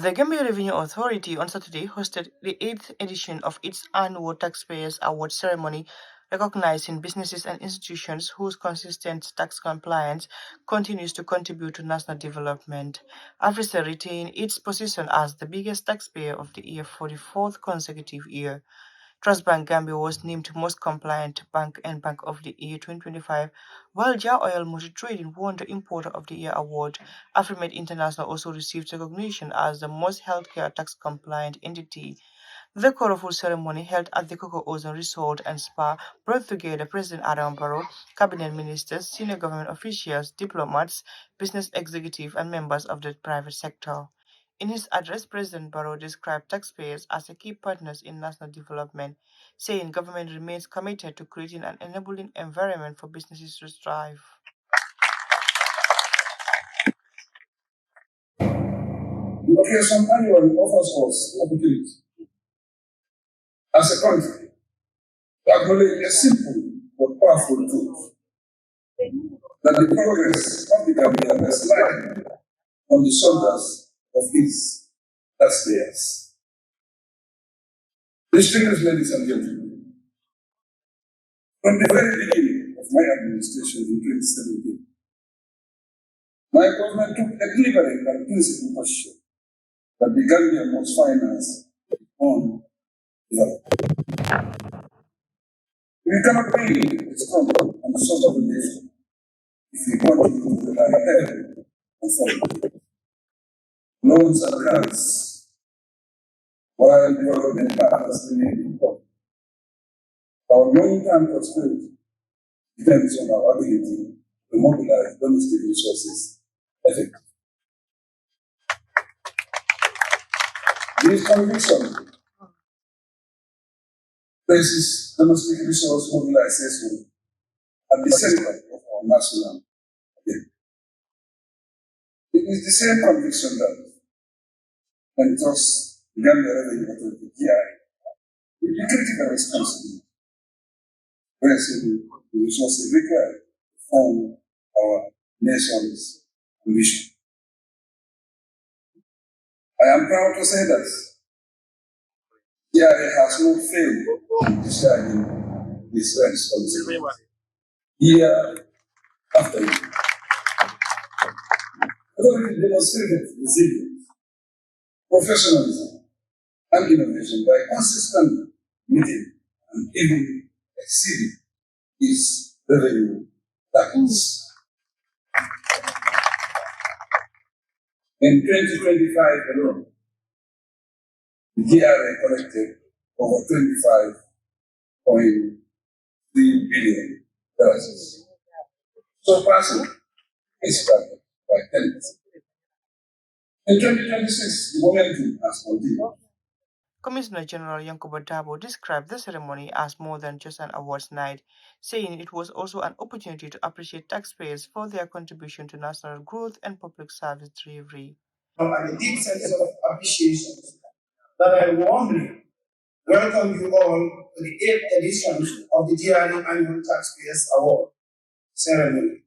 The Gambia Revenue Authority on Saturday hosted the 8th edition of its annual Taxpayers Award Ceremony, recognizing businesses and institutions whose consistent tax compliance continues to contribute to national development. Africell retained its position as the biggest taxpayer of the year for the fourth consecutive year. Trust Bank Gambia was named most compliant bank and Bank of the Year 2025, while Jah Oil Multi Trading won the Importer of the Year award. Afrimed International also received recognition as the most healthcare tax compliant entity. The colourful ceremony held at the Coco Ocean Resort and Spa brought together President Adama Barrow, cabinet ministers, senior government officials, diplomats, business executives, and members of the private sector. In his address, President Barrow described taxpayers as a key partners in national development, saying government remains committed to creating an enabling environment for businesses to thrive. The occasion annually offers us the opportunity as a country to acknowledge a simple but powerful truth that the progress of the Gambia has lied on the shoulders of its taxpayers. Distinguished ladies and gentlemen, from the very beginning of my administration in 2017, my government took a deliberate and principled position that the Gambia must finance its own development. We cannot be a strong and sustainable nation if we continue to rely heavily on foreign loans and grants, while development partners remain important. Our long-term prosperity depends on our ability to mobilize domestic resources effectively. This conviction places domestic resource mobilization at the center of our national agenda. It is the same conviction that entrusts the Gambia Revenue Authority (GRA) with the critical responsibility raising the resources required to fund our nation's ambition. I am proud to say that GRA has not failed in discharging this responsibility year after year. Authority demonstrated resilience, professionalism, and innovation by consistently meeting and even exceeding its revenue targets. In 2025 alone, the GRA collected over $25.3 billion, surpassing its target by 10%. In 2026, the momentum has continued. Commissioner General Yankuba Dabo described the ceremony as more than just an awards night, saying it was also an opportunity to appreciate taxpayers for their contribution to national growth and public service delivery. And a deep sense of appreciation that I warmly welcome you all to the 8th edition of the GRA Annual Taxpayers Award Ceremony.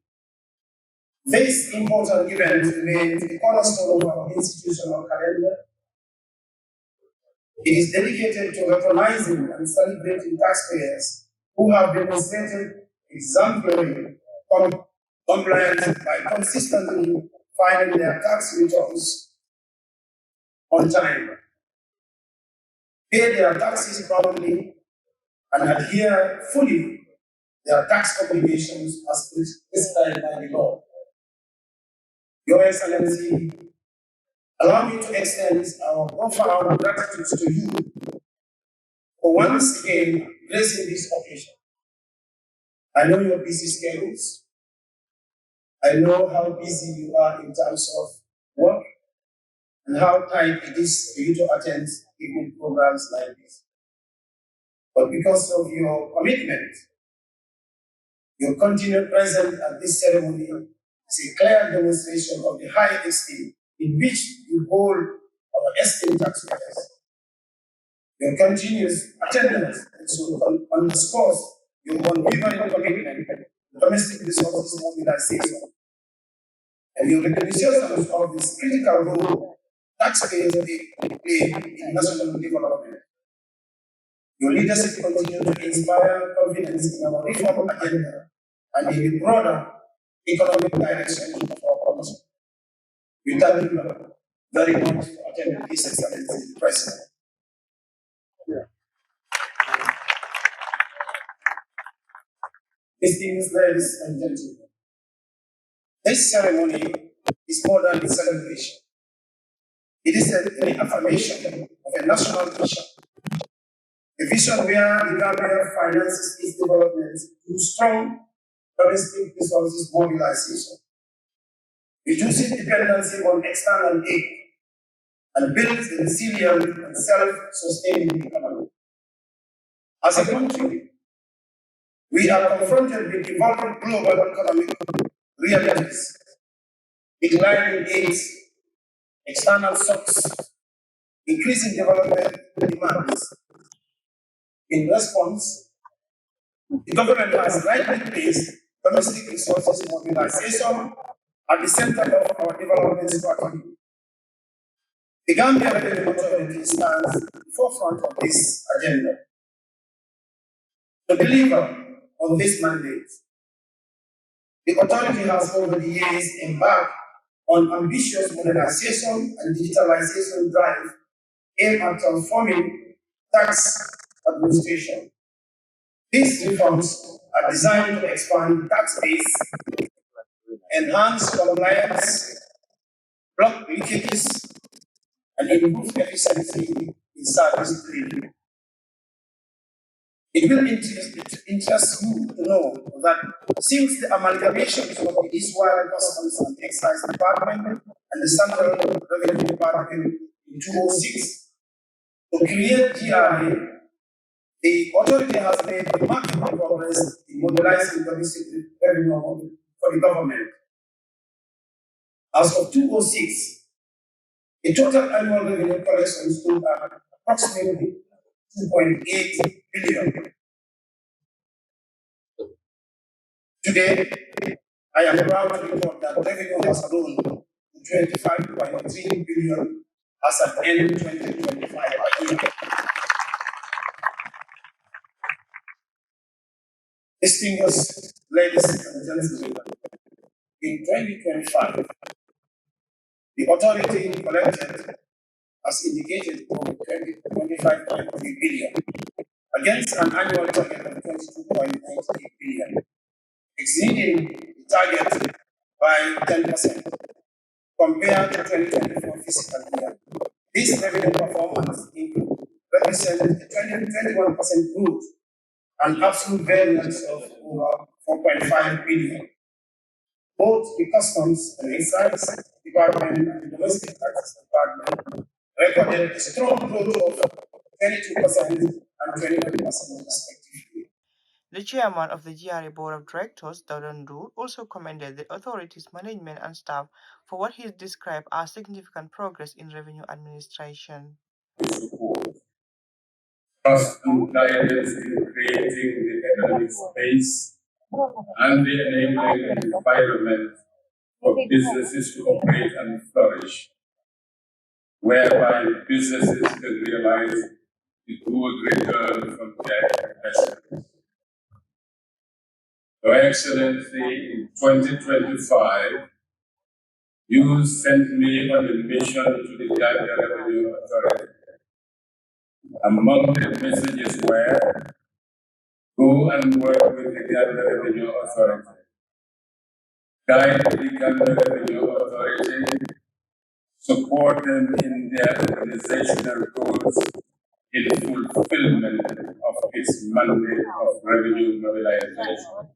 This important event remains the cornerstone of our institutional calendar. It is dedicated to recognizing and celebrating taxpayers who have demonstrated exemplary compliance by consistently filing their tax returns on time, pay their taxes promptly, and adhere fully their tax obligations as prescribed by the law. Your Excellency, allow me to extend our profound gratitude to you for once again gracing this occasion. I know your busy schedules. I know how busy you are in terms of work and how tight it is for you to attend evening programs like this. But because of your commitment, your continued presence at this ceremony is a clear demonstration of the high esteem in which you hold our esteemed taxpayers. Your continuous attendance underscores your unwavering commitment to domestic resources mobilization and your recognition of this critical role taxpayers play in national development. Your leadership continues to inspire confidence in our reform agenda and in the broader economic direction of our country. We thank you very much for attending this Excellency President. Distinguished ladies and gentlemen, this ceremony is more than a celebration. It is a reaffirmation of a national vision, a vision where the Gambia finances its development through strong domestic resources mobilization, reducing dependency on external aid, and builds a resilient and self-sustaining economy. As a country, we are confronted with evolving global economic realities, declining aids, external shocks, increasing development demands. In response, the government has rightly placed domestic resources mobilization at the center of our development strategy. The Gambia Revenue Authority stands at the forefront of this agenda. To deliver on this mandate, the authority has over the years embarked on ambitious modernization and digitalization drive aimed at transforming tax administration. These reforms are designed to expand tax base, enhance compliance, block leakages, and improve efficiency in service delivery. It will interest you to know that since the amalgamation of the Israel Customs and Excise Department and the Central Revenue Department in 2006 to create GRA, the authority has made remarkable progress in mobilizing domestic revenue for the government. As of 2006, the total annual revenue collection stood at approximately 2.8 billion. Today, I am proud to report that revenue has grown to 25.3 billion as at end 2025. Distinguished ladies and gentlemen, in 2025, the authority collected, as indicated, over 25.3 billion against an annual target of 22.98 billion, exceeding the target by 10% compared to 2024 fiscal year. This revenue performance represents a 21% growth and absolute variance of over 4.5 billion. Both the Customs and Excise Department and the Domestic Taxes Department recorded a strong growth of 22% and 21% respectively. The chairman of the GRA Board of Directors, Daudan Dur, also commended the authority's management and staff for what he described as significant progress in revenue administration. Trust and guidance in creating the economic space and the enabling environment for businesses to operate and flourish, whereby businesses can realize the good return from their investments. Your Excellency, in 2025, you sent me on a mission to the Gambia Revenue Authority. Among the messages were, go and work with the Gambia Revenue Authority. Guide the Gambia Revenue Authority, support them in their organizational goals in fulfillment of its mandate of revenue mobilization.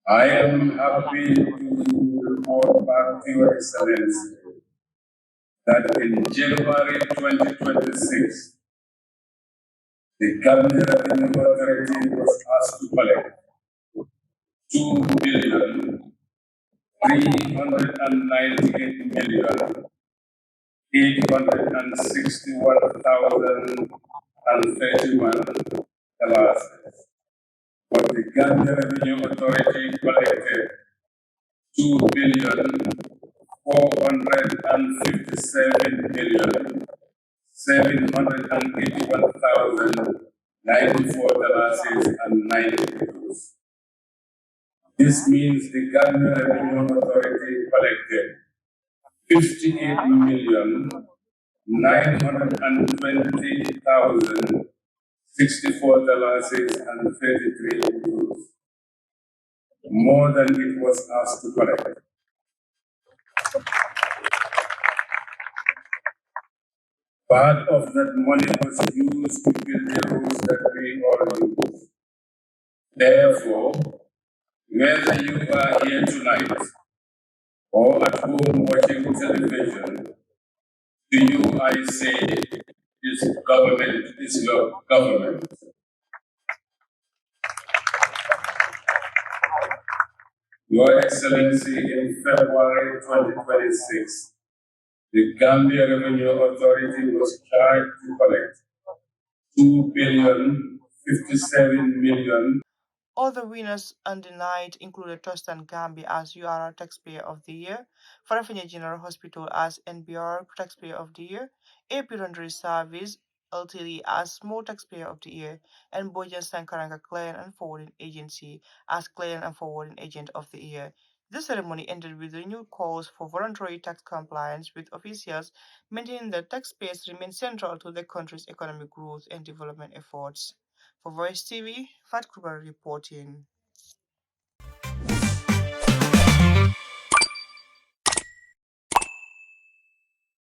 I am happy to report back to Your Excellency that in January 2026, the Gambia Revenue Authority was asked to collect 2,398,861,031 but the Gambia Revenue Authority collected $457,781,094.92. This means the Gambia Revenue Authority collected 58,920,064.33, more than it was asked to collect. Part of that money was used to build the roads that we all use. Therefore, whether you are here tonight or at home watching television, to you I say, this government is your government. Your Excellency, in February 2026, the Gambia Revenue Authority was charged to collect $2,057,000,000. Other winners on the night included Tostan Gambia as URR Taxpayer of the Year, Farafenni General Hospital as NBR Taxpayer of the Year, AP Laundry Service Ltd as Small Taxpayer of the Year, and Bojan Sankaranga Client and Forwarding Agency as Client and Forwarding Agent of the Year. The ceremony ended with renewed calls for voluntary tax compliance, with officials maintaining that taxpayers remain central to the country's economic growth and development efforts. For Voice TV, Fat Kubar reporting.